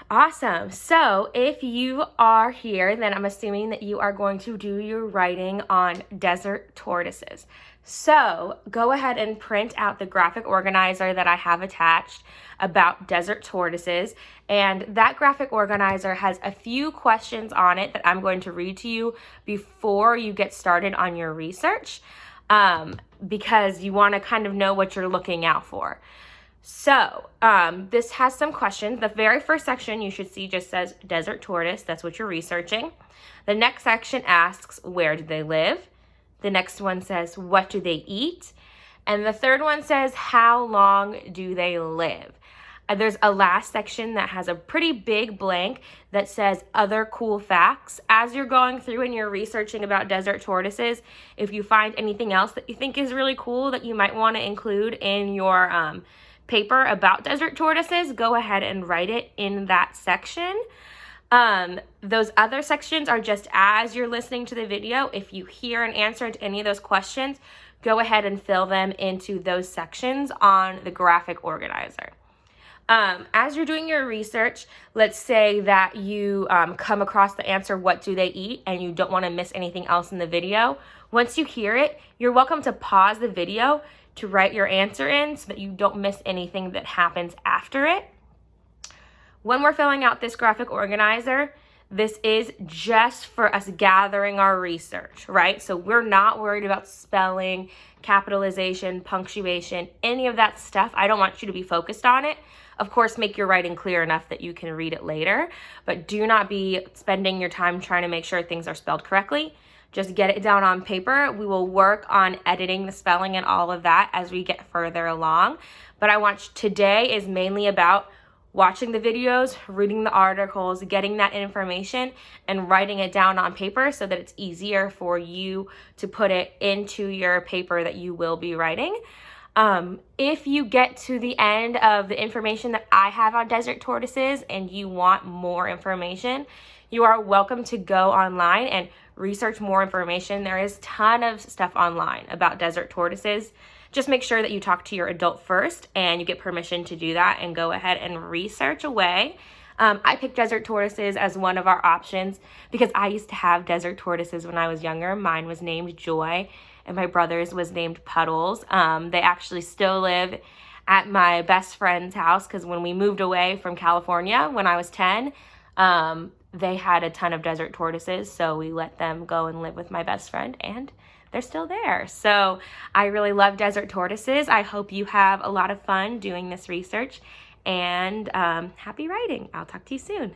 Awesome. So if you are here, then I'm assuming that you are going to do your writing on desert tortoises. So go ahead and print out the graphic organizer that I have attached about desert tortoises. And that graphic organizer has a few questions on it that I'm going to read to you before you get started on your research, because you want to kind of know what you're looking out for. So this has some questions. The very first section you should see just says desert tortoise. That's what you're researching. The next section asks, where do they live? The next one says, what do they eat? And the third one says, how long do they live? There's a last section that has a pretty big blank that says other cool facts. As you're going through and you're researching about desert tortoises, if you find anything else that you think is really cool that you might want to include in your paper about desert tortoises, go ahead and write it in that section. Those other sections are just as you're listening to the video. If you hear an answer to any of those questions, go ahead and fill them into those sections on the graphic organizer. As you're doing your research, let's say that you come across the answer, what do they eat, and you don't want to miss anything else in the video. Once you hear it, you're welcome to pause the video to write your answer in so that you don't miss anything that happens after it. When we're filling out this graphic organizer, this is just for us gathering our research, right? So we're not worried about spelling, capitalization, punctuation, any of that stuff. I don't want you to be focused on it. Of course, make your writing clear enough that you can read it later, but do not be spending your time trying to make sure things are spelled correctly. Just get it down on paper. We will work on editing the spelling and all of that as we get further along. But today is mainly about watching the videos, reading the articles, getting that information, and writing it down on paper so that it's easier for you to put it into your paper that you will be writing. If you get to the end of the information that I have on desert tortoises and you want more information, you are welcome to go online and research more information. There is a ton of stuff online about desert tortoises. Just make sure that you talk to your adult first and you get permission to do that and go ahead and research away. I picked desert tortoises as one of our options because I used to have desert tortoises when I was younger. Mine was named Joy and my brother's was named Puddles. They actually still live at my best friend's house because when we moved away from California when I was 10, they had a ton of desert tortoises, so we let them go and live with my best friend, and they're still there. So I really love desert tortoises. I hope you have a lot of fun doing this research, and happy writing. I'll talk to you soon.